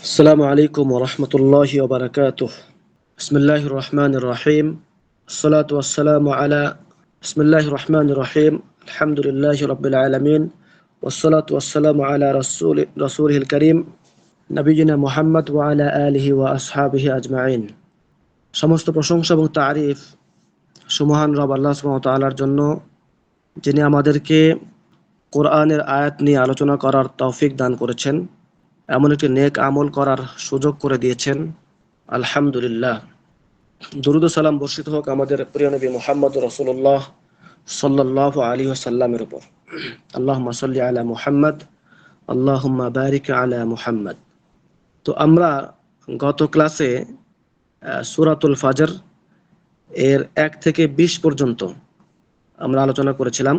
السلام عليكم ورحمة الله وبركاته. بسم الله الرحمن الرحيم. الصلاة والسلام على بسم الله الرحمن الرحيم. الحمد لله رب العالمين، والصلاة والسلام على رسوله الكريم نبينا محمد وعلى آله وأصحابه أجمعين. সমস্ত প্রশংসা এবং তারিফ সুমহান রব আল্লাহ সুবহানাহু ওয়া তাআলার জন্য, যিনি আমাদেরকে কোরআনের আয়াত নিয়ে আলোচনা করার তৌফিক দান করেছেন, এমন একটি নেক আমল করার সুযোগ করে দিয়েছেন। আলহামদুলিল্লাহ। দরুদ ও সালাম বর্ষিত হোক আমাদের প্রিয় নবী মুহাম্মদ রাসূলুল্লাহ সাল্লাল্লাহু আলাইহি ওয়াসাল্লামের উপর। আল্লাহুম্মা সাল্লি আলা মুহাম্মদ, আল্লাহুম্মা বারিক আলা মুহাম্মদ। তো আমরা গত ক্লাসে সূরাতুল ফাজর এর 1 থেকে 20 পর্যন্ত আমরা আলোচনা করেছিলাম।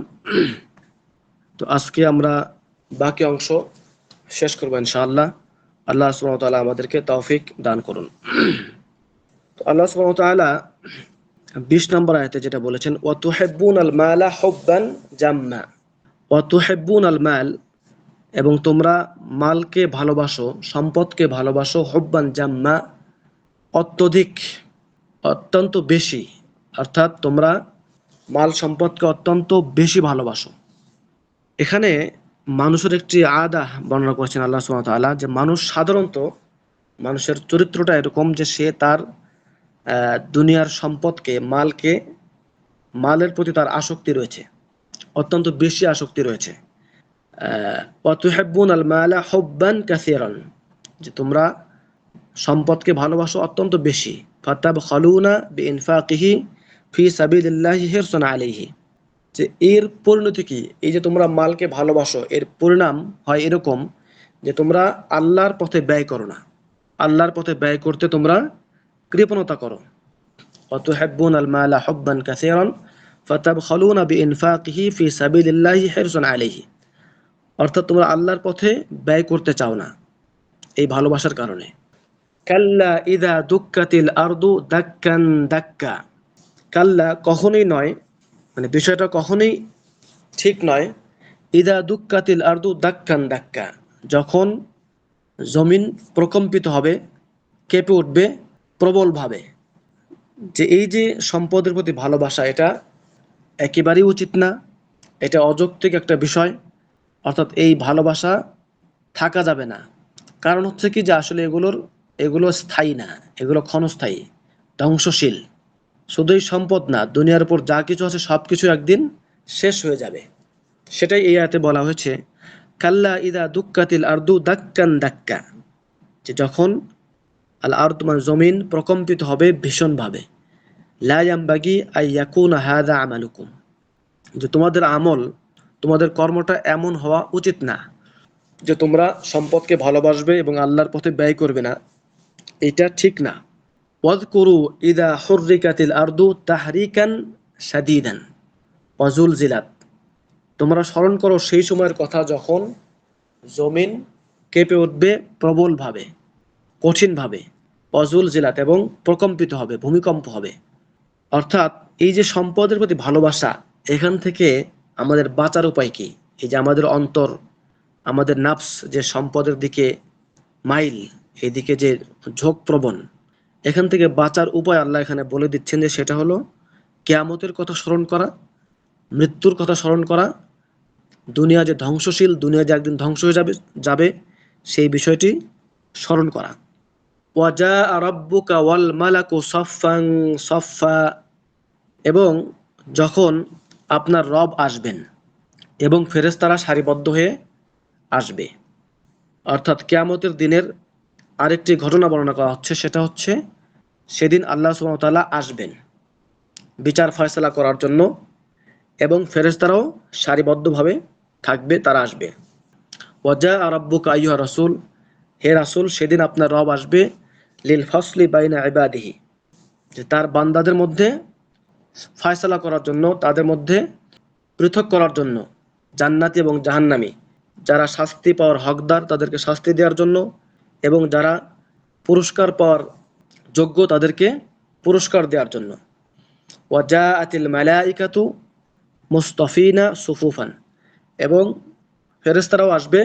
তো আজকে আমরা বাকি অংশ শেষ করব ইনশাআল্লাহ। আল্লাহ সুবহানাহু ওয়া তাআলা আমাদেরকে তৌফিক দান করুন। তো আল্লাহ সুবহানাহু ওয়া তাআলা 20 নম্বর আয়াতে যেটা বলেছেন, ওয়া তুহিব্বুনাল মালা হুব্বান জাম্মা। ওয়া তুহিব্বুনাল মাল, এবং তোমরা মালকে ভালোবাসো, সম্পদকে ভালোবাসো, হুব্বান জাম্মা, অত্যধিক, অত্যন্ত বেশি। অর্থাৎ তোমরা মাল সম্পদকে অত্যন্ত বেশি ভালোবাসো। এখানে মানুষের একটি আদা বর্ণনা করেছেন আল্লাহ সুবহানাহু ওয়া তাআলা, যে মানুষ সাধারণত, মানুষের চরিত্রটা এরকম যে সে তার দুনিয়ার সম্পদকে, মালকে, মালের প্রতি তার আসক্তি রয়েছে, অত্যন্ত বেশি আসক্তি রয়েছে। ওয়া তুহিব্বুনাল মালা হুব্বান কাসীরান, যে তোমরা সম্পদকে ভালোবাসো অত্যন্ত বেশি। ফাতাবখালুনা বিইনফাকিহি ফি সাবিলিল্লাহি হিরসান আলাইহি, যে এর পরিণতি কি? এই যে তোমরা মালকে ভালোবাসো, এর পরিণাম হয় এরকম যে তোমরা আল্লাহর পথে ব্যয় করো না, আল্লাহর পথে ব্যয় করতে তোমরা কৃপণতা করো। ওয়াতুহিব্বুনাল মালা হুব্বান কাসীরান ফাতাবখালুনা বিইনফাকিহি ফি সাবিলিল্লাহি হিরসান আলাইহি, অর্থাৎ তোমরা আল্লাহর পথে ব্যয় করতে চাও না এই ভালোবাসার কারণে। কাল্লা ইযা দুক্কাতিল আরদু দাক্কান দাক্কা। কাল্লা, কখনোই নয়, মানে বিষয়টা কখনোই ঠিক নয়। ইদা দুক্কাতিল আরদু দাক্কান দাক্কা, যখন জমিন প্রকম্পিত হবে, কেঁপে উঠবে প্রবলভাবে। যে এই যে সম্পদের প্রতি ভালোবাসা, এটা একেবারেই উচিত না, এটা অযৌক্তিক একটা বিষয়। অর্থাৎ এই ভালোবাসা থাকা যাবে না। কারণ হচ্ছে কি, যে আসলে এগুলো স্থায়ী না, এগুলো ক্ষণস্থায়ী, ধ্বংসশীল। শুধুই সম্পদ না, দুনিয়ার উপর যা কিছু আছে সব কিছু একদিন শেষ হয়ে যাবে। সেটাই এই আয়াতে বলা হয়েছে, কাল্লা ইদা দুক্কাতিল আরদু দাক্কান দাক্কা, যে যখন আল আরদ মানে জমিন প্রকম্পিত হবে ভীষণভাবে। লা ইয়ামবাগি আই ইয়াকুনা হাযা আমালুকুম, যে তোমাদের আমল, তোমাদের কর্মটা এমন হওয়া উচিত না যে তোমরা সম্পদকে ভালোবাসবে এবং আল্লাহর পথে ব্যয় করবে না, এটা ঠিক না। ওয়াযকুরু ইদা হুররিকাতিল আরদু তাহরিকান শাদীদান ওয়া যুলজিলাত, তোমরা স্মরণ করো সেই সময়ের কথা যখন জমিন কেঁপে উঠবে প্রবলভাবে, কঠিনভাবে। অজুল জিলাত, এবং প্রকম্পিত হবে, ভূমিকম্প হবে। অর্থাৎ এই যে সম্পদের প্রতি ভালোবাসা, এখান থেকে আমাদের বাঁচার উপায় কি? এই যে আমাদের অন্তর, আমাদের নাফস যে সম্পদের দিকে মাইল, এদিকে যে ঝোঁক প্রবণ, এখান থেকে বাঁচার উপায় আল্লাহ এখানে বলে দিচ্ছেন, যে সেটা হলো কিয়ামতের কথা স্মরণ করা, মৃত্যুর কথা স্মরণ করা, দুনিয়া যে ধ্বংসশীল, দুনিয়া যে একদিন ধ্বংস হয়ে যাবে সেই বিষয়টি স্মরণ করা। ওয়াজা রাব্বুকা ওয়াল মালাকু সফফান সফফা, এবং যখন আপনার রব আসবেন এবং ফেরেশতারা সারিবদ্ধ হয়ে আসবে। অর্থাৎ কিয়ামতের দিনের আরেকটি ঘটনা বর্ণনা করা হচ্ছে, সেটা হচ্ছে সেদিন আল্লাহ সুবহানাহু ওয়া তাআলা আসবেন বিচার ফয়সালা করার জন্য, এবং ফেরেশতারাও সারিবদ্ধভাবে থাকবে, তারা আসবে। ওয়াজা রাব্বুকা আইয়ুহা রাসূল, হে রাসূল, সেদিন আপনার রব আসবে, লিল ফাসলি বাইনা ইবাদিহি, যে তার বান্দাদের মধ্যে ফয়সালা করার জন্য, তাদের মধ্যে পৃথক করার জন্য, জান্নাতি এবং জাহান্নামী, যারা শাস্তি পাওয়ার হকদার তাদেরকে শাস্তি দেওয়ার জন্য, এবং যারা পুরস্কার পাওয়ার যোগ্য তাদেরকে পুরস্কার দেওয়ার জন্য। ওয়াজাআতিল মালাইকাতু মুস্তাফিনা সুফুফান, এবং ফেরেশতারাও আসবে,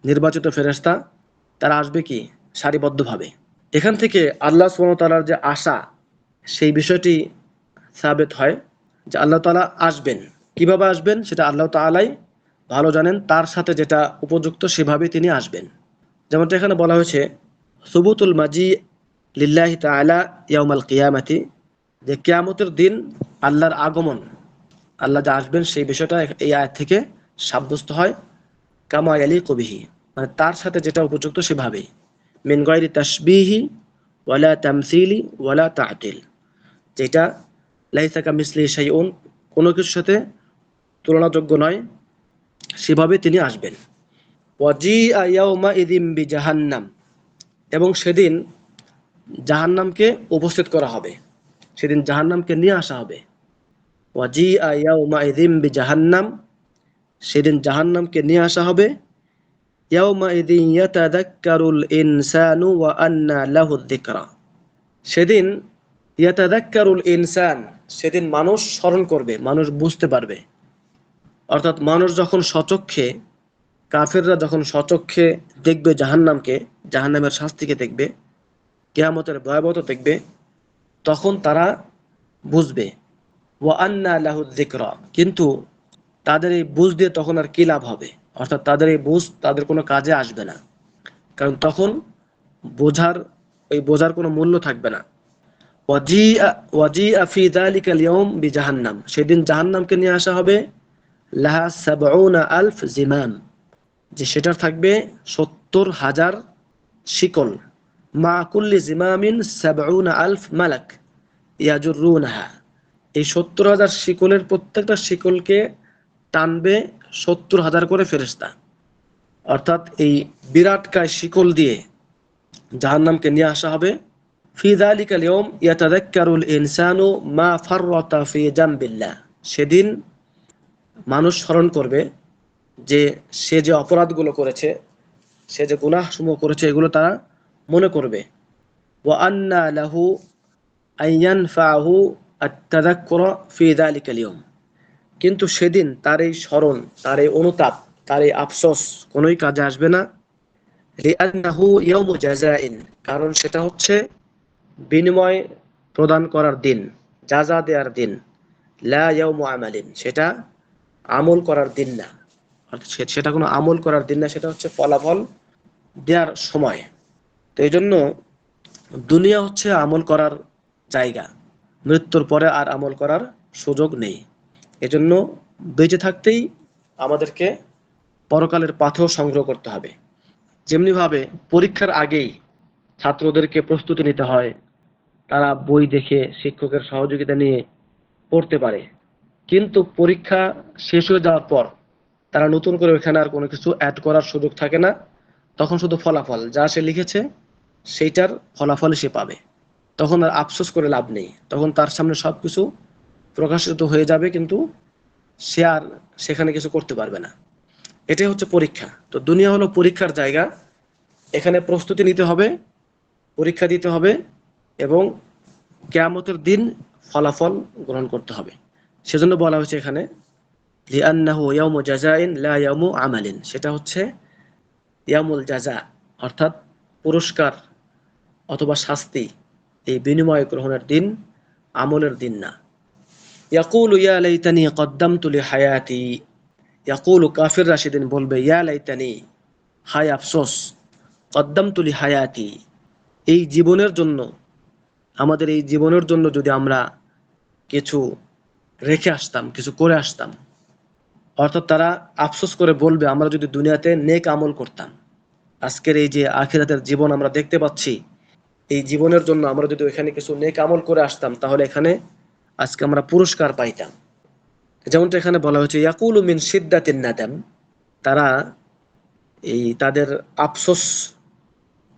নির্বাচিত ফেরেশতা, তারা আসবে কি? সারিবদ্ধভাবে। এখান থেকে আল্লাহ সুবহানাহু ওয়া তাআলার যে আশা, সেই বিষয়টি সাবিত হয় যে আল্লাহ তাআলা আসবেন। কিভাবে আসবেন সেটা আল্লাহ তাআলাই ভালো জানেন, তার সাথে যেটা উপযুক্ত সেভাবে তিনি আসবেন। যেমনটা এখানে বলা হয়েছে সুবুতুল মাজি লিল্লাহি তাআলা ইয়াউমাল কিয়ামাতি, যে কিয়ামতের দিন আল্লাহর আগমন, আল্লাহ যে আসবেন সেই বিষয়টা এই আয়াত থেকে সাব্যস্ত হয়। কামা ইয়ালিকু বিহি, মানে তার সাথে যেটা উপযুক্ত সেভাবেই। মিন গায়রি তাশবিহি ওয়ালা তামসিলি ওয়ালা তা'তিল, যেটা লাইসা কামিসলিহি শাইউন, কোনো কিছুর সাথে তুলনাযোগ্য নয়, সেভাবে তিনি আসবেন। ওয়াজিআ ইয়াউমা ইযিম বিজাহান্নাম, এবং সেদিন জাহান্নামকে উপস্থিত করা হবে, সেদিন জাহান্নামকে নিয়ে আসা হবে। ওয়াজিআ ইয়াউমা ইযিম বিজাহান্নাম, সেদিন জাহান্নামকে নিয়ে আসা হবে। ইয়াউমা ইযিন ইয়াতাযাক্কারুল ইনসানু ওয়া আন্না লাহু যিকরা, সেদিন ইয়াতাযাক্কারুল ইনসান, সেদিন মানুষ স্মরণ করবে, মানুষ বুঝতে পারবে। অর্থাৎ মানুষ যখন স্বচক্ষে, কাফেররা যখন স্বচক্ষে দেখবে জাহান্নামকে, জাহান্নামের শাস্তিকে দেখবে, কিয়ামতের ভয়াবহতা দেখবে, তখন তারা বুঝবে। ওয়া আন্না লাহু যিকরা, কিন্তু তাদের এই বুঝ দিয়ে তখন আর কি লাভ হবে? অর্থাৎ তাদের এই বুঝ তাদের কোনো কাজে আসবে না, কারণ তখন বোঝার, ওই বোঝার কোনো মূল্য থাকবে না। ওয়াজিআ ফি যালিকাল ইয়াউম বিজাহান্নাম, সেদিন জাহান্নামকে নিয়ে আসা হবে। লাহা সাবউনা আলফ জিমাম, যে সেটার থাকবে ৭০,০০০ শিকল। মা কুল্লি জিমামিন সাবউনা আলফ মালাক ইয়াজুরুনাহা, এই ৭০,০০০ শিকলের প্রত্যেকটা শিকলকে টানবে ৭০,০০০ করে ফেরেশতা। অর্থাৎ এই বিরাটকায় শিকল দিয়ে জাহান্নামকে নিয়ে আসা হবে। ফি যালিকাল ইয়াউম ইয়াতাযাক্কারুল ইনসানু মা ফাররাতা ফি জামবিল্লাহ, সেদিন মানুষ স্মরণ করবে যে সে যে অপরাধগুলো করেছে, সে যে গুনাহসমূহ করেছে, এগুলো তারা মনে করবে। ওয়া আন্না লাহু আইয়ানফাহু আত-তাযাক্কুরা ফি যালিকাল ইয়াউম, কিন্তু সেদিন তার এই স্মরণ, তার এই অনুতাপ, তার এই আফসোস কোনোই কাজে আসবে না। লিআন্নাহু ইয়াউমু জাযাইন, কারণ সেটা হচ্ছে বিনিময় প্রদান করার দিন, যাজা দেওয়ার দিন। লা ইয়াউমু আমালিন, সেটা আমল করার দিন না, অর্থাৎ সেটা কোনো আমল করার দিন না, সেটা হচ্ছে ফলাফল দেওয়ার সময়। তো এই জন্য দুনিয়া হচ্ছে আমল করার জায়গা, মৃত্যুর পরে আর আমল করার সুযোগ নেই। এজন্য বেঁচে থাকতেই আমাদেরকে পরকালের পাথর সংগ্রহ করতে হবে। যেমনিভাবে পরীক্ষার আগেই ছাত্রদেরকে প্রস্তুতি নিতে হয়, তারা বই দেখে শিক্ষকের সহযোগিতা নিয়ে পড়তে পারে, কিন্তু পরীক্ষা শেষ হয়ে যাওয়ার পর তারা নতুন করে ওখানে আর কোনো কিছু অ্যাড করার সুযোগ থাকে না। তখন শুধু ফলাফল, যা সে লিখেছে সেইটার ফলাফলই সে পাবে। তখন আর আফসোস করে লাভ নেই, তখন তার সামনে সবকিছু প্রকাশিত হয়ে যাবে, কিন্তু সে আর সেখানে কিছু করতে পারবে না। এটাই হচ্ছে পরীক্ষা। তো দুনিয়া হলো পরীক্ষার জায়গা, এখানে প্রস্তুতি নিতে হবে, পরীক্ষা দিতে হবে, এবং কিয়ামতের দিন ফলাফল গ্রহণ করতে হবে। সেজন্য বলা হয়েছে এখানে লিআন্নাহু ইয়াউমু জাযাইন লা ইয়াউমু আমালিন, সেটা হচ্ছে ইয়ামুল জাযা, অর্থাৎ পুরস্কার অথবা শাস্তি, এই বিনিময় গ্রহণের দিন, আমলের দিন না। ইয়াকুলু ইয়া লাইতানি কদ্দামতু লিহায়াতি, ইয়াকুলু কাফিররা সেদিন বলবে ইয়া লাইতানি, হায় আফসোস, কদ্দামতু লিহায়াতি, এই জীবনের জন্য, আমাদের এই জীবনের জন্য যদি আমরা কিছু রেখে আসতাম, কিছু করে আসতাম। অর্থাৎ তারা আফসোস করে বলবে আমরা যদি দুনিয়াতে নেক আমল করতাম, আজকের এই যে আখিরাতের জীবন আমরা দেখতে পাচ্ছি, এই জীবনের জন্য আমরা যদি ওইখানে কিছু নেক আমল করে আসতাম, তাহলে এখানে আজকে আমরা পুরস্কার পাইতাম। যেমনটা এখানে বলা হয়েছে ইয়াকুলু মিন শিদ্দাতিন নাদাম, তারা এই তাদের আফসোস,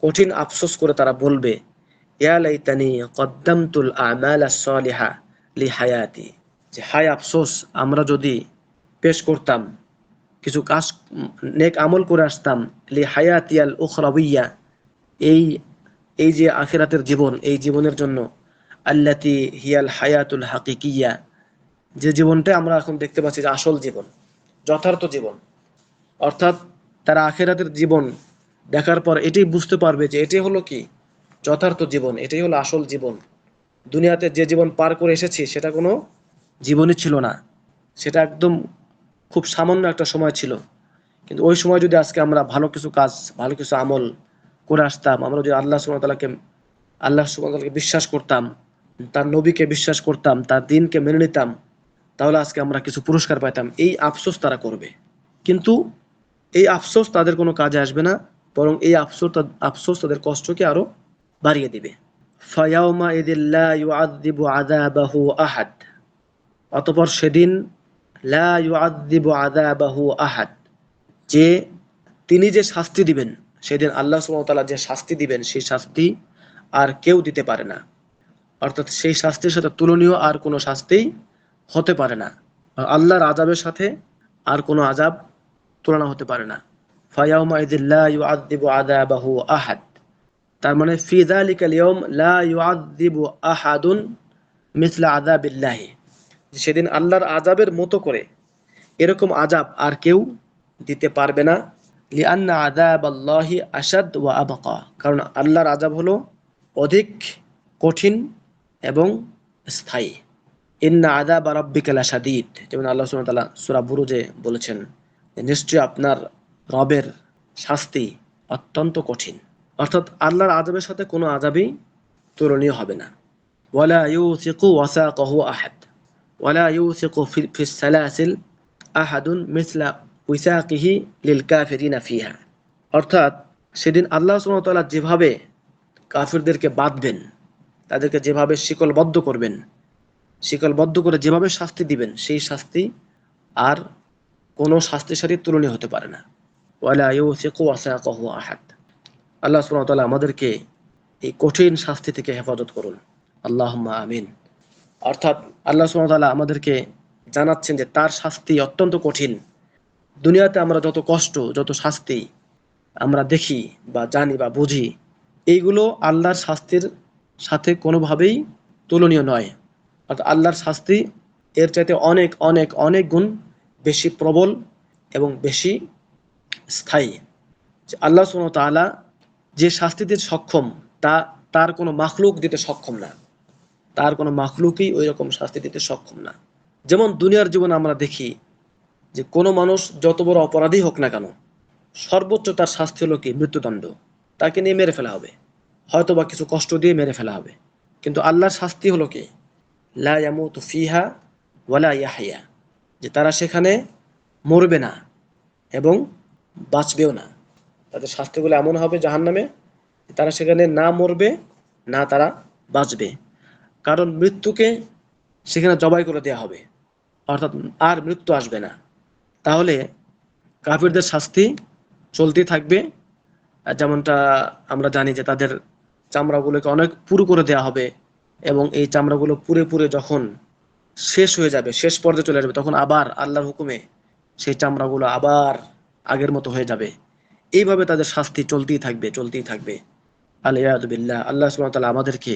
কঠিন আফসোস করে তারা বলবে ইয়া লাইতানি কদ্দামতুল আমালাস সালিহা লিহায়াতি, যে হায় আফসোস, আমরা যদি পেশ করতাম কিছু কাজ, নেক আমল করে আসতাম, লিহায়াতিয়াল উখরাবিয়্যা, এই এই যে আখিরাতের জীবন, এই জীবনের জন্য, আল্লাতি হিয়াল হায়াতুল হাকিকিয়া, যে জীবনটা আমরা এখন দেখতে পাচ্ছি যে আসল জীবন, যথার্থ জীবন। অর্থাৎ তারা আখিরাতের জীবন দেখার পর এটাই বুঝতে পারবে যে এটাই হলো কি যথার্থ জীবন, এটাই হলো আসল জীবন। দুনিয়াতে যে জীবন পার করে এসেছি সেটা কোনো জীবনই ছিল না, সেটা একদম খুব সামান্য একটা সময় ছিল। কিন্তু ওই সময় যদি আজকে আমরা ভালো কিছু কাজ, ভালো কিছু আমল করে আসতাম, আমরা যদি আল্লাহ সুবহানাহু ওয়া তাআলাকে বিশ্বাস করতাম, তার নবীকে বিশ্বাস করতাম, তার দ্বীনকে মেনে নিতাম, তাহলে আজকে আমরা কিছু পুরস্কার পাইতাম। এই আফসোস তারা করবে, কিন্তু এই আফসোস তাদের কোনো কাজে আসবে না, বরং এই আফসোস তাদের কষ্টকে আরো বাড়িয়ে দিবে। ফায়াউমা ইদিল্লা ইউআযযিবু আযাবাহু আহাদ, অতঃপর সেদিন লা ইউআযযিবু আযাবাহু আহাদ, যে তিনি যে শাস্তি দিবেন, সেদিন আল্লাহ সুবহানাহু ওয়া তাআলা যে শাস্তি দিবেন সেই শাস্তি আর কেউ দিতে পারে না। অর্থাৎ সেই শাস্তির সাথে তুলনীয় আর কোনো শাস্তি হতে পারে না। আল্লাহর আযাবের সাথে আর কোনো আযাব তুলনা হতে পারে না। ফায়াউমা ইযিল্লা ইউআযযিবু আযাবাহু আহাদ, তার মানে ফি যালিকাল ইয়াউম লা ইউআযযিবু আহাদুন মিছলা আযাবিল্লাহি, সেদিন আল্লাহর আযাবের মতো করে এরকম আযাব আর কেউ দিতে পারবে না। লিআন্না আযাবাল্লাহি আশাদ ওয়া আবকা, কারণ আল্লাহর আযাব হলো অধিক কঠিন এবং স্থায়ী। ইন্না আযাবা রাব্বিকা লাশাদীদ, যেমন আল্লাহ সুবহানাহু ওয়া তাআলা সূরা বুরুজে বলেছেন, নিশ্চয়ই আপনার রবের শাস্তি অত্যন্ত কঠিন। অর্থাৎ আল্লাহর আযাবের সাথে কোনো আযাবই তুলনীয় হবে না। ওয়ালা ইউসিকু ওয়াসাকাহু আহাদ, ওয়ালা ইউসিকু ফিস সালাসিল আহাদুন মিছলা উইসাকিহি লিল কাফিরিনা ফিহা। অর্থাৎ সেদিন আল্লাহ সুবহানাহু ওয়া তাআলা যেভাবে কাফিরদেরকে বাঁধবেন, তাদেরকে যেভাবে শিকলবদ্ধ করবেন, শিকলবদ্ধ করে যেভাবে শাস্তি দিবেন, সেই শাস্তি আর কোনো শাস্তির সাথে তুলনীয় হতে পারে না। ওয়ালা ইউসিকু ওয়াসাকাহু আহাদ। আল্লাহ সুবহানাহু ওয়া তাআলা আমাদেরকে এই কঠিন শাস্তি থেকে হেফাজত করুন, আল্লাহুম্মা আমিন। অর্থাৎ আল্লাহ সুবহানাহু ওয়া তাআলা আমাদেরকে জানাচ্ছেন যে তার শাস্তি অত্যন্ত কঠিন। দুনিয়াতে আমরা যত কষ্ট, যত শাস্তি আমরা দেখি বা জানি বা বুঝি, এইগুলো আল্লাহর শাস্তির সাথে কোনোভাবেই তুলনীয় নয়। অর্থাৎ আল্লাহর শাস্তি এর চাইতে অনেক অনেক অনেক গুণ বেশি প্রবল এবং বেশি স্থায়ী। আল্লাহ সুবহানাহু ওয়া তাআলা যে শাস্তি দিতে সক্ষম, তা তার কোনো মাখলুক দিতে সক্ষম না, তার কোনো মাখলুকই ওই রকম শাস্তি দিতে সক্ষম না। যেমন দুনিয়ার জীবনে আমরা দেখি যে কোনো মানুষ যত বড় অপরাধী হোক না কেন, সর্বোচ্চ তার শাস্তি হলো কি মৃত্যুদণ্ড, তাকে নিয়ে মেরে ফেলা হবে, হয়তো বা কিছু কষ্ট দিয়ে মেরে ফেলা হবে। কিন্তু আল্লাহর শাস্তি হলো কি লা ইয়ামুতু ফিহা ওয়ালা ইয়াহইয়া, যে তারা সেখানে মরবে না এবং বাঁচবেও না। তাদের শাস্তিগুলো এমন হবে জাহান্নামে, তারা সেখানে না মরবে না তারা বাঁচবে, কারণ মৃত্যুকে সেখানে জবাই করে দেওয়া হবে, অর্থাৎ আর মৃত্যু আসবে না। তাহলে কাফিরদের শাস্তি চলতেই থাকবে। আর যেমনটা আমরা জানি যে তাদের চামড়াগুলোকে অনেক পুরু করে দেওয়া হবে, এবং এই চামড়াগুলো পুড়ে পুড়ে যখন শেষ হয়ে যাবে, শেষ পর্যায়ে চলে যাবে, তখন আবার আল্লাহর হুকুমে সেই চামড়াগুলো আবার আগের মতো হয়ে যাবে। এইভাবে তাদের শাস্তি চলতেই থাকবে, চলতেই থাকবে। আলিয়াযু বিল্লাহ। আল্লাহ সুবহানাহু ওয়া তাআলা আমাদেরকে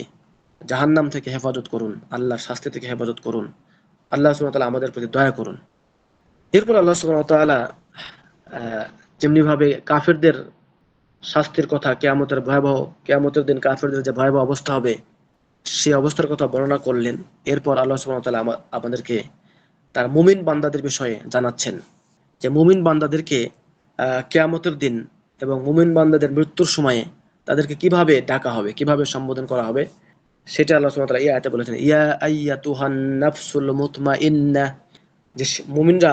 জাহান্নাম থেকে হেফাজত করুন, আল্লাহর শাস্তি থেকে হেফাজত করুন। আল্লাহ সুবহানাহু ওয়া তাআলা আমাদের প্রতি দয়া করুন। এরপর আল্লাহ সুবহানাহু ওয়া তাআলা যেমনি ভাবে কাফেরদের শাস্তির কথা, কিয়ামতের দিন কাফেরদের যে ভয়াবহ অবস্থা হবে, সেই অবস্থার কথা বর্ণনা করলেন। এরপর আল্লাহ সুবহানাহু ওয়া তাআলা আমাদেরকে তার মুমিন বান্দাদের বিষয়ে জানাচ্ছেন, যে মুমিন বান্দাদেরকে কিয়ামতের দিন এবং মুমিন বান্দাদের মৃত্যুর সময়ে তাদেরকে কিভাবে ডাকা হবে, কিভাবে সম্বোধন করা হবে, সেটা আল্লাহ সুবহানাহু ওয়া তাআলা এই আয়াতে বলেছেন, ইয়া আইয়াতুহান নাফসুল মুতমাইন্নাহ, যে মুমিনরা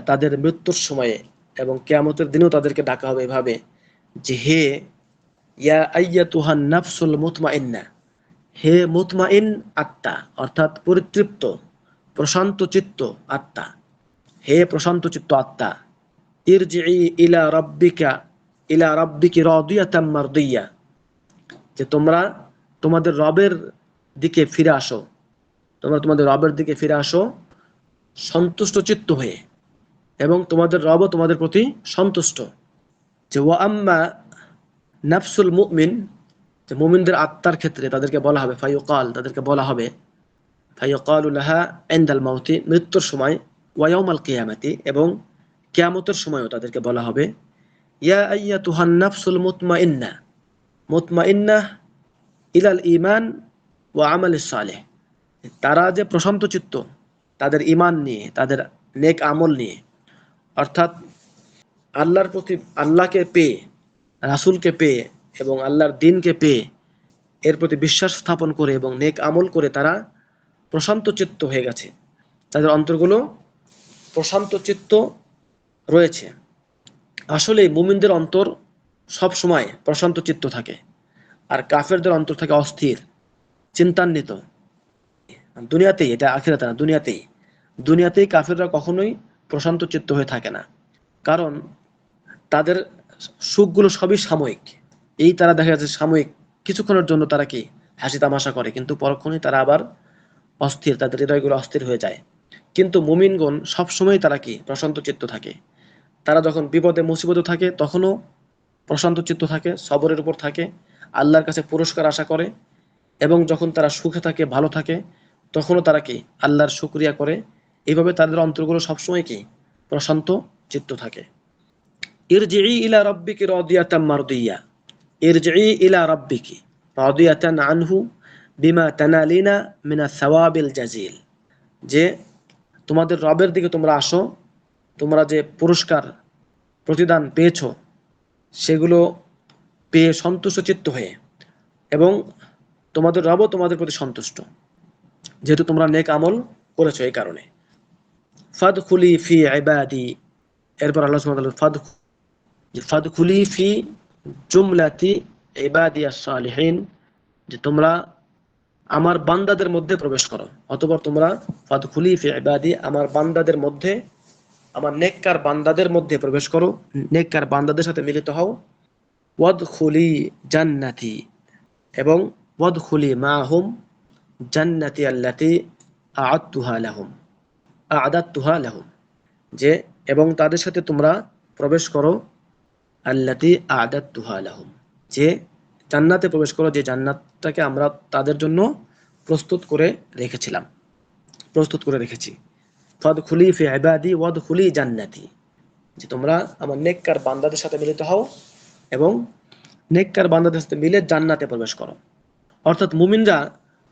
তাদের মৃত্যুর সময়ে এবং কিয়ামতের দিনেও তাদেরকে ডাকা হবে এভাবে, যে হে ইয়া আইয়াতুহান নাফসুল মুতমাইন্নাহ, হে মুতমাইন আত্মা, অর্থাৎ পরিতৃপ্ত প্রশান্ত চিত্ত আত্মা, হে প্রশান্ত চিত্ত আত্মা, ইরজিই ইলা রাব্বিকি রাদিয়াতাম মারদিয়া, যে তোমরা তোমাদের রবের দিকে ফিরে আসো, তোমরা তোমাদের রবের দিকে ফিরে আসো সন্তুষ্ট চিত্ত হয়ে, এবং তোমাদের রবও তোমাদের প্রতি সন্তুষ্ট। যে ওয়া আম্মা নাফসুল মুমিন, যে মুমিনদের আত্মার ক্ষেত্রে তাদেরকে বলা হবে তাদেরকে বলা হবে ফায়ুকালু লাহা ইনদাল মাউতি, মৃত্যুর সময়, ওয়া ইয়াউমাল কিয়ামাতি, এবং কিয়ামতের সময়ও তাদেরকে বলা হবে ইয়া আইয়াতুহান নাফসুল মুতমাইন্নাহ, মুতমাইন্নাহ ইলাল ঈমান ওয়া আমালিস সালেহ। তারা যে প্রশান্ত চিত্ত তাদের ঈমান নিয়ে, তাদের নেক আমল নিয়ে, অর্থাৎ আল্লাহর প্রতি, আল্লাহকে পেয়ে, রাসূলকে পেয়ে এবং আল্লাহর দ্বীনকে পেয়ে এর প্রতি বিশ্বাস স্থাপন করে এবং নেক আমল করে তারা প্রশান্ত চিত্ত হয়ে গেছে, তাদের অন্তরগুলো প্রশান্ত চিত্ত রয়েছে। আসলে মুমিনদের অন্তর সব সময় প্রশান্ত চিত্ত থাকে, আর কাফেরদের অন্তর থাকে অস্থির, চিন্তান্বিত। দুনিয়াতেই, এটা আখিরাতে না, দুনিয়াতেই, দুনিয়াতেই কাফেররা কখনোই প্রশান্ত চিত্ত হয়ে থাকে না। কারণ তাদের সুখগুলো সবই সাময়িক। এই তারা দেখা যাচ্ছে সাময়িক কিছুক্ষণের জন্য তারা কি হাসি তামাশা করে, কিন্তু পরক্ষণেই তারা আবার অস্থির, তাদের হৃদয়গুলো অস্থির হয়ে যায়। কিন্তু মুমিনগণ সবসময় তারা কি প্রশান্ত চিত্ত থাকে। তারা যখন বিপদে মুসিবতে থাকে তখনও প্রশান্ত চিত্ত থাকে, সবরের উপর থাকে, আল্লাহর কাছে পুরস্কার আশা করে। এবং যখন তারা সুখে থাকে, ভালো থাকে, তখনও তারা কি আল্লাহর শুকরিয়া করে। এইভাবে তাদের অন্তরগুলো সবসময় কি প্রশান্ত চিত্ত থাকে। ইরজিই ইলা রাব্বিকি রাদিয়াতাম মারদিয়া, ইরজিই ইলা রাব্বিকি রাদিয়াতান আনহু বিমা তানালিনা মিনাস সাওয়াবিল জাজিল। যে তোমাদের রবের দিকে তোমরা আসো, তোমরা যে পুরস্কার প্রতিদান পেয়েছো সেগুলো পেয়ে সন্তুষ্ট চিত্ত হয়ে, এবং তোমাদের রবও তোমাদের প্রতি সন্তুষ্ট, যেহেতু তোমরা নেক আমল করেছো এই কারণে। ফাদখুলি ফি ইবাদি, এরপর আল্লাহ সুবহানাহু ওয়া তাআলা ফাদখুলি ফি জুমলাতি ইবাদিয়াস সালিহিন, যে তোমরা আমার বান্দাদের মধ্যে প্রবেশ করো। অতঃপর তোমরা ফাদখুলি ফি ইবাদি, আমার বান্দাদের মধ্যে, আমার নেককার বান্দাদের মধ্যে প্রবেশ করো, নেককার বান্দাদের সাথে মিলিত হও। ওয়াদখুলি জান্নাতি, এবং ওয়াদখুলি মাহুম জান্নাতি আল্লাতি আ'আদতুহা লাহুম, আ'আদাতুহা লাহুম, যে এবং তাদের সাথে তোমরা প্রবেশ করো আল্লাতি আ'আদাতুহা লাহুম, যে জান্নাতে প্রবেশ করো, যে জান্নাতটাকে আমরা তাদের জন্য প্রস্তুত করে রেখেছিলাম, প্রস্তুত করে রেখেছি। ফাদখুলি ফি ইবাদি ওয়াদখুলি জান্নাতি, যে তোমরা আমার নেককার বান্দাদের সাথে মিলিত হও এবং নেককার বান্দাদের সাথে মিলে জান্নাতে প্রবেশ করো। অর্থাৎ মুমিনরা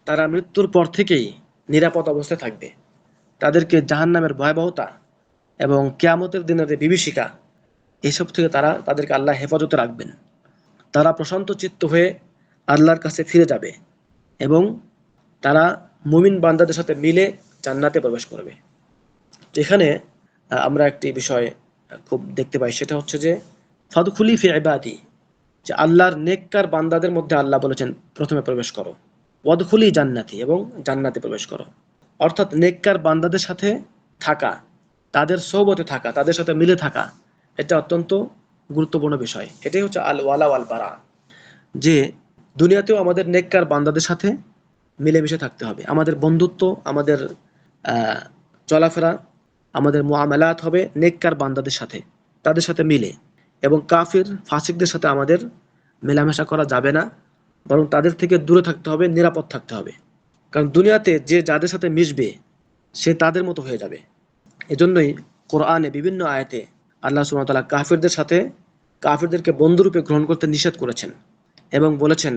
তারা মৃত্যুর পর থেকেই নিরাপদ অবস্থায় থাকবে। তাদেরকে জাহান্নামের ভয়াবহতা এবং কিয়ামতের দিনের যে বিভীষিকা, এসব থেকে তারা তাদেরকে আল্লাহ হেফাজতে রাখবেন। তারা প্রশান্ত চিত্ত হয়ে আল্লাহর কাছে ফিরে যাবে এবং তারা মুমিন বান্দাদের সাথে মিলে জান্নাতে প্রবেশ করবে। এখানে আমরা একটি বিষয় খুব দেখতে পাই, সেটা হচ্ছে যে ফাদখুলি ফি ইবাদি, যে আল্লাহর নেককার বান্দাদের মধ্যে আল্লাহ বলেছেন প্রথমে প্রবেশ করো, ওয়াদখুলি জান্নাতি, এবং জান্নাতে প্রবেশ করো। অর্থাৎ নেককার বান্দাদের সাথে থাকা, তাদের সোহবতে থাকা, তাদের সাথে মিলে থাকা, এটা অত্যন্ত গুরুত্বপূর্ণ বিষয়। এটাই হচ্ছে আল ওয়ালা ওয়াল বারা, যে দুনিয়াতেও আমাদের নেককার বান্দাদের সাথে মিলেমিশে থাকতে হবে। আমাদের বন্ধুত্ব, আমাদের আহ, চলাফেরা, আমাদের মুআমালাত হবে নেককার বান্দাদের সাথে, তাদের সাথে মিলে। এবং কাফির ফাসিকদের সাথে আমাদের মেলামেশা করা যাবে না, বরং তাদের থেকে দূরে থাকতে হবে, নিরাপদ থাকতে হবে। কারণ দুনিয়াতে যে যাদের সাথে মিশবে সে তাদের মতো হয়ে যাবে। এজন্যই কোরআনে বিভিন্ন আয়াতে আল্লাহ সুবহানাহু ওয়া তাআলা কাফিরদের সাথে, কাফিরদেরকে বন্ধুরূপে গ্রহণ করতে নিষেধ করেছেন এবং বলেছেন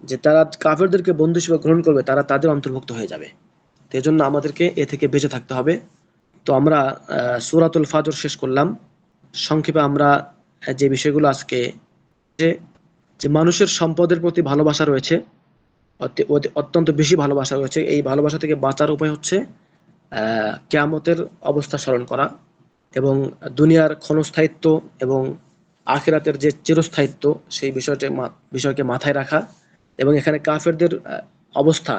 যে তারা কাফিরদেরকে বন্ধু হিসেবে গ্রহণ করবে, তারা তাদের অন্তর্ভুক্ত হয়ে যাবে। তো এজন্য আমাদেরকে এ থেকে বেঁচে থাকতে হবে। তো আমরা সূরাতুল ফাজর শেষ করলাম। সংক্ষেপে আমরা যে বিষয়গুলো আজকে, যে যে মানুষের সম্পদের প্রতি ভালোবাসা রয়েছে, অত্যন্ত বেশি ভালোবাসা রয়েছে। এই ভালোবাসা থেকে বাঁচার উপায় হচ্ছে কিয়ামতের অবস্থা স্মরণ করা এবং দুনিয়ার ক্ষণস্থায়িত্ব এবং আখিরাতের যে চিরস্থায়িত্ব, সেই বিষয়কে মাথায় রাখা। এবং এখানে কাফেরদের অবস্থা,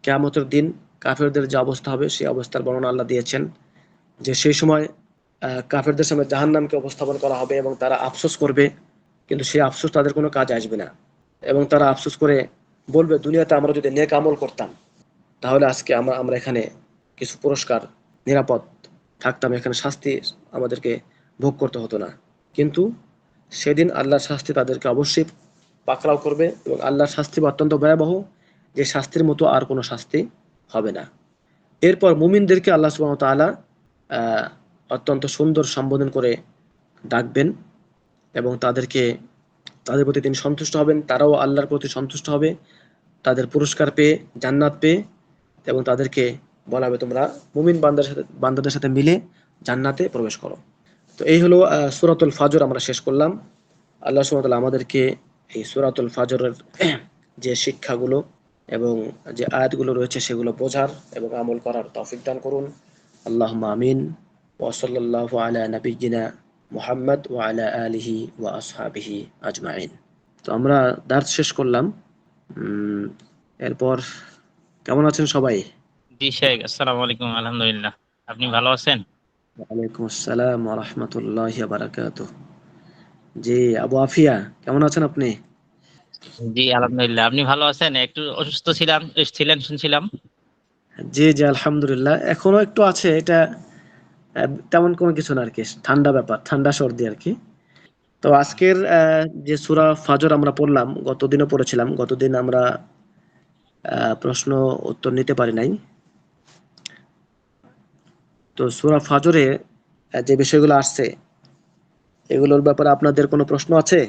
কিয়ামতের দিন কাফেরদের যে অবস্থা হবে সেই অবস্থার বর্ণনা আল্লাহ দিয়েছেন, যে সেই সময় কাফেরদের সামনে জাহান্নামকে উপস্থাপন করা হবে এবং তারা আফসোস করবে, কিন্তু সেই আফসোস তাদের কোনো কাজে আসবে না। এবং তারা আফসোস করে বলবে, দুনিয়াতে আমরা যদি নেক আমল করতাম তাহলে আজকে আমরা এখানে কিছু পুরস্কার, নিরাপদ থাকতাম, এখানে শাস্তি আমাদেরকে ভোগ করতে হতো না। কিন্তু সেদিন আল্লাহর শাস্তি তাদেরকে অবশ্যই পাকড়াও করবে, এবং আল্লাহর শাস্তি অত্যন্ত ভয়াবহ, যে শাস্তির মতো আর কোনো শাস্তি হবে না। এরপর মুমিনদেরকে আল্লাহ সুবহানাহু ওয়া তাআলা অত্যন্ত সুন্দর সম্বোধন করে ডাকবেন। এবং তাদের প্রতি তিনি সন্তুষ্ট হবেন, তারাও আল্লাহর প্রতি সন্তুষ্ট হবে, তাদের পুরস্কার পেয়ে, জান্নাত পেয়ে, এবং তাদেরকে বলা হবে তোমরা মুমিন বান্দাদের সাথে মিলে জান্নাতে প্রবেশ করো। তো এই হলো সূরাতুল ফাজর আমরা শেষ করলাম। আল্লাহ সুবহানাহু ওয়া তাআলা আমাদেরকে এই সূরাতুল ফাজরের যে শিক্ষাগুলো এবং যে আয়াতগুলো রয়েছে সেগুলো বোঝার এবং আমল করার তৌফিক দান করুন। আল্লাহুম্মা আমিন। ওয়া সাল্লাল্লাহু আলা নাবিয়্যিনা মুহাম্মদ ওয়া আলা আলিহি ওয়া আসহাবিহি আজমাইন। তো আমরা দার্স শেষ করলাম। এরপর কেমন আছেন সবাই? জি শেখ, আসসালামু আলাইকুম। আলহামদুলিল্লাহ, আপনি ভালো আছেন? ওয়ালাইকুম আসসালাম ওয়া রাহমাতুল্লাহি ওয়া বারাকাতুহু। জি, আবু আফিয়া কেমন আছেন আপনি? জি আলহামদুলিল্লাহ, আপনি ভালো আছেন? একটু অসুস্থ ছিলেন শুনছিলাম। জি জি, আলহামদুলিল্লাহ, এখনো একটু আছে। এটা তেমন কোনো কিছু না আরকি, ঠান্ডা ব্যাপার, ঠান্ডা সর্দি আরকি। তো আজকের যে সূরা ফাজর আমরা পড়লাম, গতদিনও পড়েছিলাম। গতদিন আমরা প্রশ্ন উত্তর নিতে পারি নাই। তো সূরা ফাজরে যে বিষয়গুলো আসছে এগুলোর ব্যাপারে আপনাদের কোনো প্রশ্ন আছে?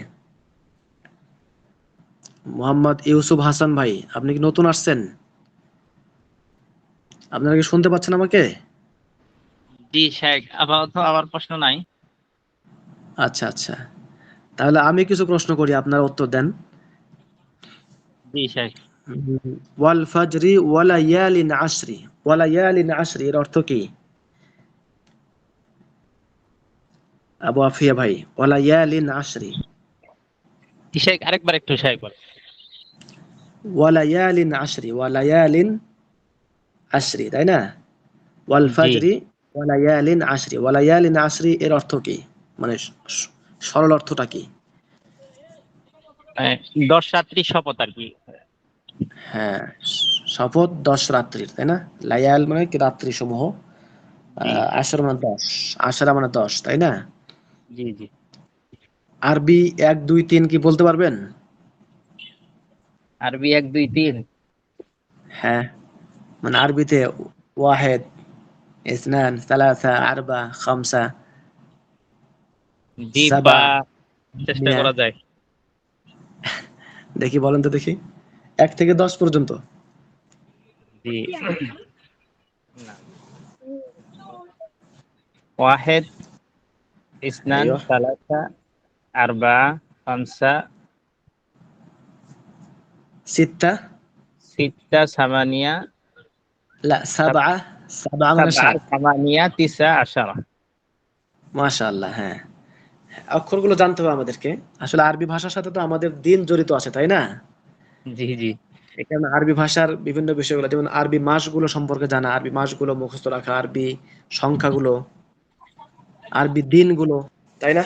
মোহাম্মদ ইউসুফ হাসান ভাই, আপনি কি নতুন আসছেন? আপনারা কি শুনতে পাচ্ছেন আমাকে? জি শেখ, আপাতত আমার প্রশ্ন নাই। আচ্ছা আচ্ছা, তাহলে আমি কিছু প্রশ্ন করি, আপনারা উত্তর দেন। জি শেখ। ওয়াল ফাজরি ওয়ালায়ালিন আশরি, ওয়ালায়ালিন আশরি এর অর্থ কি? আবু আফিয়া ভাই, ওয়ালায়ালিন আশরি। জি শেখ, আরেকবার একটু শেখ বলেন। ওয়ালায়ালিন আশরি, ওয়ালায়ালিন আশরি, তাই না? ওয়াল জি, ফাজরি ওয়ালায়ালিন আশরি, ওয়ালায়ালিন আশরি এর অর্থ কি? মানে সরল অর্থটা কি? 10 রাত্রি শপথ আর কি। হ্যাঁ, শপথ 10 রাত্রির, তাই না? লায়াল মানে কি রাত্রি সমূহ, জি আশর মানে 10, আশরা মানে 10, তাই না? জি জি। আরবি 1 2 3 কি বলতে পারবেন? আরবি 1 2 3। হ্যাঁ, মানে আরবিতে ওয়াহেদ, ইসনান, সালাসা, আরবা, খামসা, জি, সাবা, বা চেষ্টা মিয়া। করা যায়। দেখি বলেন তো দেখি, 1 থেকে 10 পর্যন্ত। জি না, ওয়াহেদ, ইসনান, ايوه সালাসা, আরবা, খামসা, 6. সিত্তা, সামানিয়া, لا 7. 7 মানে সাবা, 7। সামানিয়া, তিসা, আশারা। মাশাআল্লাহ, হ্যাঁ। অক্ষরগুলো জানতে হবে আমাদেরকে। আসলে আরবি ভাষার সাথে তো আমাদের দিন জড়িত আছে, তাই না? জি জি এই কারণে আরবি ভাষার বিভিন্ন বিষয়গুলো, যেমন আরবি মাসগুলো সম্পর্কে জানা, আরবি মাসগুলো মুখস্থ রাখা, আরবি সংখ্যাগুলো, আরবি দিনগুলো, তাই না?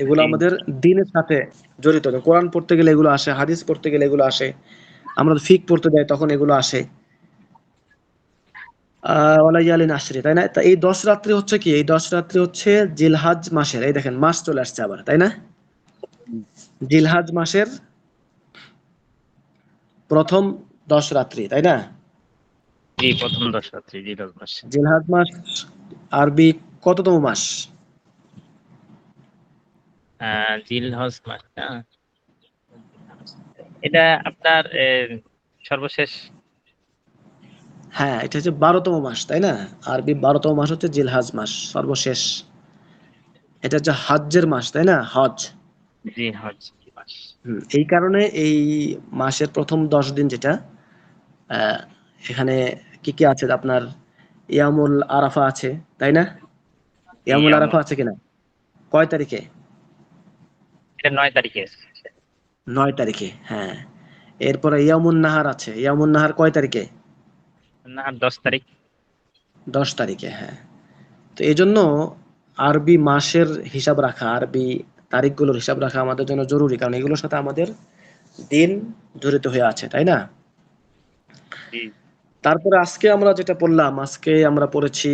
এগুলো জি। আমাদের দিনের সাথে জড়িত। কোরআন পড়তে গেলে এগুলো আসে, হাদিস পড়তে গেলে এগুলো আসে, আমরা ফিক পড়তে যাই তখন এগুলো আসে। ওয়ালাইয়ালিন আশরি, তাই না? তা এই 10 রাত্রি হচ্ছে কি? এই 10 রাত্রি হচ্ছে জিলহাজ মাসের, এই দেখেন মাস চলে আসছে আবার, তাই না? জিলহাজ মাসের প্রথম 10 রাত্রি, তাই না? জি, প্রথম 10 রাত্রি জিরোর মাস। জিলহাজ মাস আরবি কততম মাস? জিলহজ মাস না? এটা আপনার সর্বশেষ। হ্যাঁ, এটা হচ্ছে 12তম মাস, তাই না? আরবি 12তম মাস হচ্ছে জিলহাজ মাস, সর্বশেষ। এটা হচ্ছে হজ্জের মাস, তাই না? হজ। জি, হজ মাস। এই কারণে এই মাসের প্রথম 10 দিন যেটা, আহ, এখানে কি কি আছে আপনার? ইয়ামুল আরাফা আছে, তাই না? জি, ইয়ামুল আরাফা আছে কিনা? কয় তারিখে? এটা 9 তারিখে। 9 তারিখে, হ্যাঁ। এরপরে ইয়ামুন নাহার আছে। ইয়ামুন নাহার কয় তারিখে? না, 10 তারিখ। 10 তারিখে, হ্যাঁ। তো এজন্য আরবি মাসের হিসাব রাখা, আরবি তারিখগুলোর হিসাব রাখা আমাদের জন্য জরুরি, কারণ এগুলোর সাথে আমাদের দিন জড়িত হয়ে আছে, তাই না? জি, তারপরে আজকে আমরা যেটা পড়লাম, আজকে আমরা পড়েছি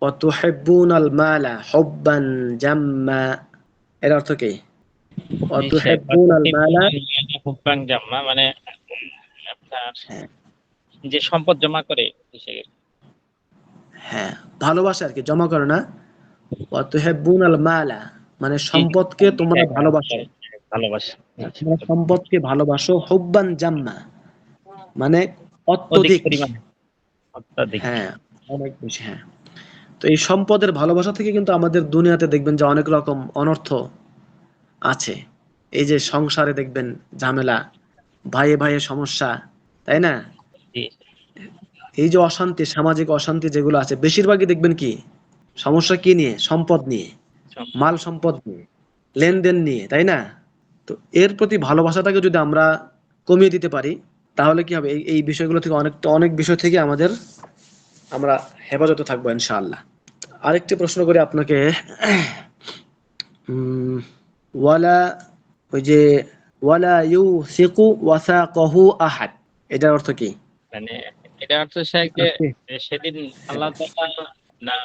ওয়াতুহিব্বুনাল মালা হুব্বান জাম্মা, এর অর্থ কি? জি শেখ। ওয়াতুহিব্বুনাল মালা, হুব্বাং জাম্মা মানে আপনার হ্যাঁ যে সম্পদ জমা করে শেখ। হ্যাঁ, ভালোবাসা আর কি, জমা করে না। ওয়াতুহিব্বুনাল মালা, মানে সম্পদকে তোমরা ভালোবাসো, ভালোবাসা। তোমরা সম্পদকে ভালোবাসো হুব্বান জাম্মা, মানে অধিক অত্যধিক। পরিমাণে, অত্যাধিক। হ্যাঁ, অনেক বেশি। হ্যাঁ, তো এই সম্পদের ভালোবাসা থেকে কিন্তু আমাদের দুনিয়াতে দেখবেন যে অনেক রকম অনর্থ আছে। এই যে সংসারে দেখবেন ঝামেলা, ভাইয়ে ভাইয়ে সমস্যা, তাই না? জি, এই যে অশান্তি, সামাজিক অশান্তি যেগুলো আছে বেশিরভাগই দেখবেন কি সমস্যা কি নিয়ে? সম্পদ নিয়ে, মাল সম্পদ নিয়ে, লেনদেন নিয়ে, তাই না? তো এর প্রতি ভালোবাসাটাকে যদি আমরা কমিয়ে দিতে পারি তাহলে কি হবে? এই বিষয়গুলো থেকে অনেক বিষয় থেকে আমরা হেফাজতে থাকবো ইনশাআল্লাহ। আরেকটি প্রশ্ন করি আপনাকে, উম, ওয়ালা ওই যে ওয়ালা ইউসিকু ওয়াসাকাহু আহাদ, এটার অর্থ কি? মানে এটা অর্থ স্যার যে আছে? সেদিন হ্যাঁ, আল্লাহ তাআলা না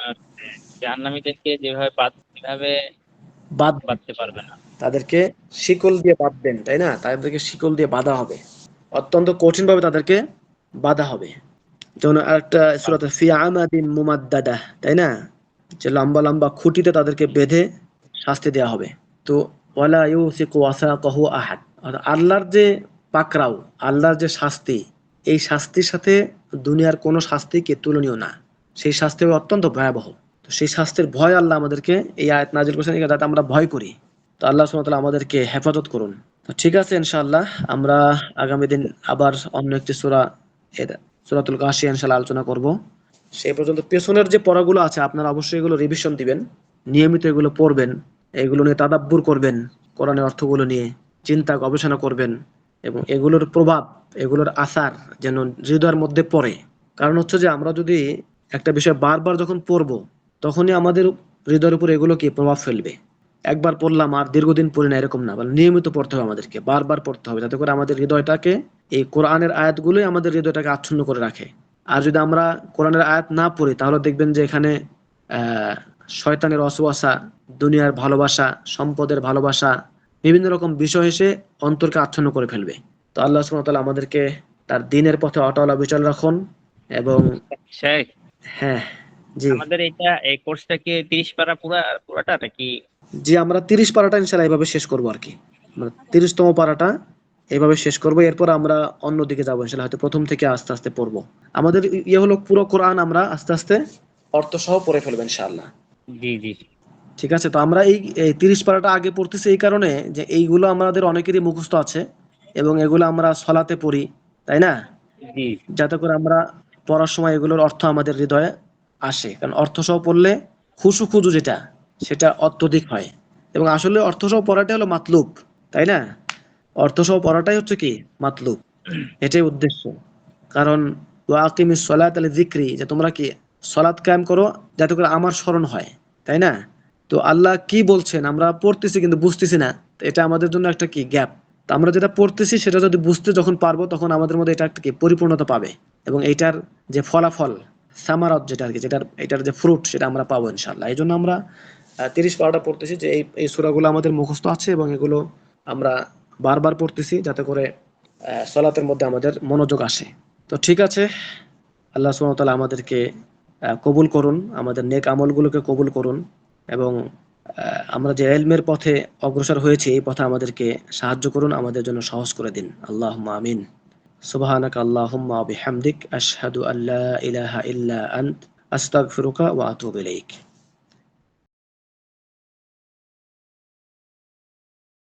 জাহান্নামীদেরকে যেভাবে সেভাবে বাদ বাঁধতে পারবে না। তাদেরকে শিকল দিয়ে বাঁধবেন, তাই না? তাদেরকে শিকল দিয়ে বাঁধা হবে, অত্যন্ত কঠিন ভাবে তাদেরকে বাঁধা হবে। যেমন আরেকটা সূরাতে ফি আমাদিন মুমাদ্দাদা, তাই না? যে লম্বা লম্বা খুঁটিতে তাদেরকে বেঁধে শাস্তি দেওয়া হবে। তো ওয়ালা ইউসিকু ওয়াসাকাহু আহাদ, আল্লাহর যে পাকরাও, আল্লাহর যে শাস্তি, এই শাস্তির সাথে দুনিয়ার কোনো শাস্তিকে তুলনীয় না। সেই শাস্তি অত্যন্ত ভয়াবহ। তো সেই শাস্তির ভয় আল্লাহ আমাদেরকে এই আয়াত নাজিল করেছেন যাতে আমরা ভয় করি। তো আল্লাহ সুবহানাহু ওয়া তাআলা আমাদেরকে হেফাজত করুন। তো ঠিক আছে, ইনশাআল্লাহ আমরা আগামী দিন আবার অন্য একটি সূরা, এর সূরাতুল গাশিয়া ইনশাআল্লাহ আলোচনা করব। সেই পর্যন্ত পেছনের যে পড়াগুলো আছে আপনারা অবশ্যই এগুলো রিভিশন দিবেন, নিয়মিত এগুলো পড়বেন, এগুলো নিয়ে তাদাব্বুর করবেন, কোরআনের অর্থগুলো নিয়ে চিন্তা গবেষণা করবেন, এবং এগুলোর প্রভাব, এগুলোর আসার যেন হৃদয়ের মধ্যে পড়ে। কারণ হচ্ছে যে আমরা যদি একটা বিষয় বারবার যখন পড়বো তখনই আমাদের হৃদয়ের উপর এগুলো কি প্রভাব ফেলবে। একবার পড়লাম আর দীর্ঘদিন পড়ি না এরকম না, বলে নিয়মিত পড়তে হবে, আমাদেরকে বারবার পড়তে হবে, যাতে করে আমাদের হৃদয়টাকে এই কোরআনের আয়াতগুলোই আমাদের হৃদয়টাকে আচ্ছন্ন করে রাখে। আর যদি আমরা কোরআনের আয়াত না পড়ি তাহলে দেখবেন যে এখানে আহ শয়তানের ওয়াসওয়াসা, দুনিয়ার ভালোবাসা, সম্পদের ভালোবাসা, বিভিন্ন রকম বিষয় এসে অন্তরকে আচ্ছন্ন করে ফেলবে। তো আল্লাহ সুবহানাহু ওয়া তাআলা আমাদেরকে তার দ্বীনের পথে অটল অবিচল রাখুন। এবং শেখ, হ্যাঁ, জি, আমাদের এই কোর্সটা কি 30 পারা পুরাটা নাকি? জি, আমরা 30 পারাটা ইনশাআল্লাহ এভাবে শেষ করব আর কি। আমরা 30তম পারাটা এভাবে শেষ করব, এরপর আমরা অন্যদিকে যাবো ইনশাআল্লাহ, হয়তো প্রথম থেকে আস্তে আস্তে পড়বো। আমাদের ইয়ে হলো পুরো কোরআন আমরা আস্তে আস্তে অর্থ সহ পড়ে ফেলবো ইনশাআল্লাহ। জি, জি, ঠিক আছে, তো আমরা এই 30 পারাটা আগে পড়তেছি এই কারণে যে এইগুলো আমাদের অনেকেরই মুখস্থ আছে এবং এগুলো আমরা সলাতে পড়ি, তাই না? জি, যাতে করে আমরা পড়ার সময় এগুলোর অর্থ আমাদের হৃদয়ে আসে, কারণ অর্থ সহ পড়লে খুশু খুজু যেটা, সেটা অত্যধিক হয়। এবং আসলে অর্থ সহ পড়াটাই হলো মাতলুব, তাই না? অর্থ সহ পড়াটাই হচ্ছে কি মাতলুব, এটাই উদ্দেশ্য। কারণ ওয়াকিমিস সলাত আলি যিকরি, যে তোমরা কি সলাত কায়েম করো যাতে করে আমার স্মরণ হয়, তাই না? তো আল্লাহ কি বলছেন আমরা পড়তেছি কিন্তু বুঝতেছি না, তো এটা আমাদের জন্য একটা কি গ্যাপ। তো আমরা যেটা পড়তেছি সেটা যদি বুঝতে যখন পারবো তখন আমাদের মধ্যে এটা একটা কি পরিপূর্ণতা পাবে, এবং এইটার যে ফলাফল, সামারাত যেটা আর কি, এটার যে ফ্রুট সেটা আমরা পাবো ইনশাআল্লাহ। এই জন্য আমরা 30 পারাটা পড়তেছি, যে এই সূরাগুলো আমাদের মুখস্থ আছে এবং এগুলো আমরা বারবার পড়তেছি যাতে করে সলাতের মধ্যে আমাদের মনোযোগ আসে। তো ঠিক আছে, আল্লাহ সুবহানাহু ওয়া তাআলা আমাদেরকে কবুল করুন, আমাদের নেক আমলগুলোকে কবুল করুন, এবং আমরা যে ইলমের পথে অগ্রসর হয়েছি এই পথে আমাদেরকে সাহায্য করুন, আমাদের জন্য সহজ করে দিন। আল্লাহুম্মা আমিন। সুবহানাকা আল্লাহুম্মা ওয়া বিহামদিক আশহাদু আল্লা ইলাহা ইল্লা আন্ত আস্তাগফিরুকা ওয়া আতুবু ইলাইক।